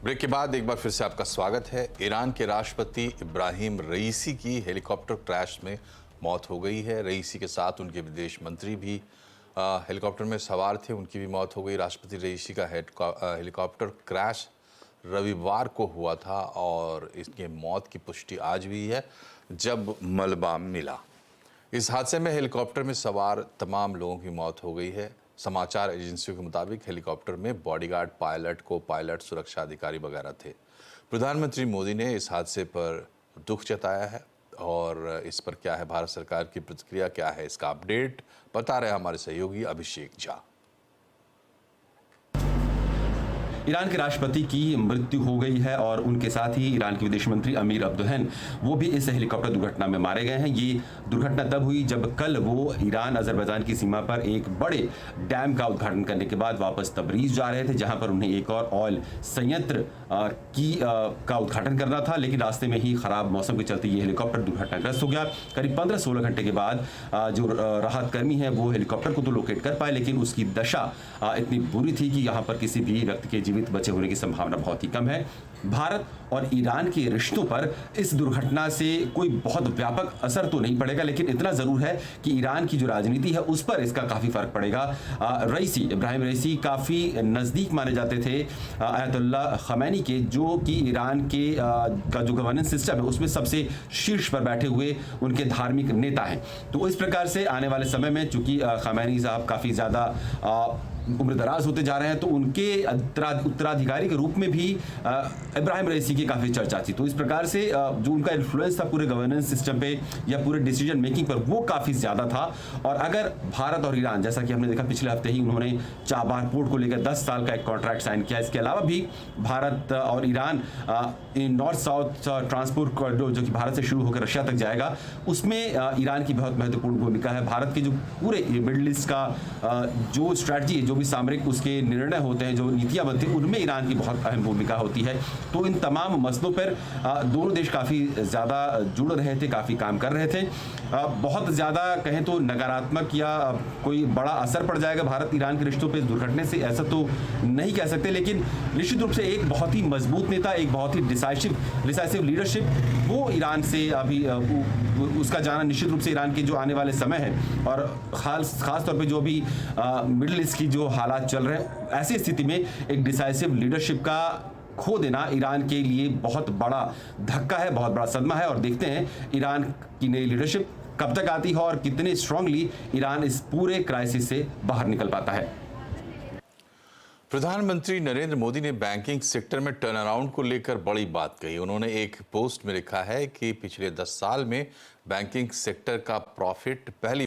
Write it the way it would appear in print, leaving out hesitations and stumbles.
Break के बाद एक बार फिर से आपका स्वागत है। ईरान के राष्ट्रपति इब्राहिम रईसी की हेलीकॉप्टर क्रैश में मौत हो गई है। रईसी के साथ उनके विदेश मंत्री भी हेलीकॉप्टर में सवार थे, उनकी भी मौत हो गई। राष्ट्रपति रईसी का हेलीकॉप्टर क्रैश रविवार को हुआ था और इसके मौत की पुष्टि आज हुई है जब मलबा मिला। इस हादसे में हेलीकॉप्टर में सवार तमाम लोगों की मौत हो गई है। समाचार एजेंसियों के मुताबिक हेलीकॉप्टर में बॉडीगार्ड, पायलट, को पायलट, सुरक्षा अधिकारी वगैरह थे। प्रधानमंत्री मोदी ने इस हादसे पर दुख जताया है और इस पर क्या है भारत सरकार की प्रतिक्रिया, क्या है इसका अपडेट, बता रहे हमारे सहयोगी अभिषेक झा। ईरान के राष्ट्रपति की मृत्यु हो गई है और उनके साथ ही ईरान के विदेश मंत्री अमीर अब्दुल्लाहियान वो भी इस हेलीकॉप्टर दुर्घटना में मारे गए हैं। ये दुर्घटना तब हुई जब कल वो ईरान अजरबैजान की सीमा पर एक बड़े डैम का उद्घाटन करने के बाद वापस तबरीज जा रहे थे, जहां पर उन्हें एक और ऑयल संयंत्र का उद्घाटन करना था, लेकिन रास्ते में ही खराब मौसम के चलते ये हेलीकॉप्टर दुर्घटनाग्रस्त हो गया। करीब 15-16 घंटे के बाद जो राहत कर्मी है वो हेलीकॉप्टर को तो लोकेट कर पाए, लेकिन उसकी दशा इतनी बुरी थी कि यहाँ पर किसी भी व्यक्ति के जीवित बचे होने की संभावना बहुत ही कम है। भारत और ईरान के रिश्तों पर इस दुर्घटना से कोई बहुत व्यापक असर तो नहीं पड़ेगा, लेकिन इतना जरूर है कि ईरान की जो राजनीति है उस पर इसका काफी फर्क पड़ेगा। इब्राहिम रईसी काफी नजदीक माने जाते थे अयतुल्ला खमैनी के, जो कि ईरान के का जो गवर्नेंस सिस्टम है उसमें सबसे शीर्ष पर बैठे हुए उनके धार्मिक नेता हैं। तो इस प्रकार से आने वाले समय में चूंकि खमैनी साहब काफी ज्यादा उम्र दराज होते जा रहे हैं, तो उनके उत्तराधिकारी के रूप में भी इब्राहिम रईसी की काफ़ी चर्चा थी। तो इस प्रकार से जो उनका इन्फ्लुएंस था पूरे गवर्नेंस सिस्टम पे या पूरे डिसीजन मेकिंग पर, वो काफ़ी ज़्यादा था। और अगर भारत और ईरान, जैसा कि हमने देखा पिछले हफ्ते ही उन्होंने चाबहार पोर्ट को लेकर 10 साल का एक कॉन्ट्रैक्ट साइन किया। इसके अलावा भी भारत और Iran north south transport corridor जो कि भारत से शुरू होकर रशिया तक जाएगा, उसमें ईरान की बहुत महत्वपूर्ण भूमिका है। भारत के जो पूरे मिडिल ईस्ट का जो स्ट्रैटेजी, जो भी सामरिक उसके निर्णय होते हैं, जो नीतियां बनती हैं, उनमें ईरान की बहुत अहम भूमिका होती है। तो इन तमाम मसलों पर दोनों देश काफ़ी ज़्यादा जुड़ रहे थे, काफ़ी काम कर रहे थे। बहुत ज़्यादा कहें तो नकारात्मक या कोई बड़ा असर पड़ जाएगा भारत ईरान के रिश्तों पर इस दुर्घटना से, ऐसा तो नहीं कह सकते, लेकिन निश्चित रूप से एक बहुत ही मजबूत नेता, एक बहुत ही डिसाइसिव लीडरशिप, वो ईरान से अभी उसका जाना निश्चित रूप से ईरान के जो आने वाले समय है और खास तौर पे जो भी मिडिल ईस्ट की जो हालात चल रहे हैं, ऐसी स्थिति में एक डिसाइसिव लीडरशिप का खो देना ईरान के लिए बहुत बड़ा धक्का है, बहुत बड़ा सदमा है। और देखते हैं ईरान की नई लीडरशिप कब तक आती है और कितने स्ट्रांगली ईरान इस पूरे क्राइसिस से बाहर निकल पाता है। प्रधानमंत्री नरेंद्र मोदी ने बैंकिंग सेक्टर में टर्न अराउंड को लेकर बड़ी बात कही। उन्होंने एक पोस्ट में लिखा है कि पिछले 10 साल में बैंकिंग सेक्टर का प्रॉफिट पहली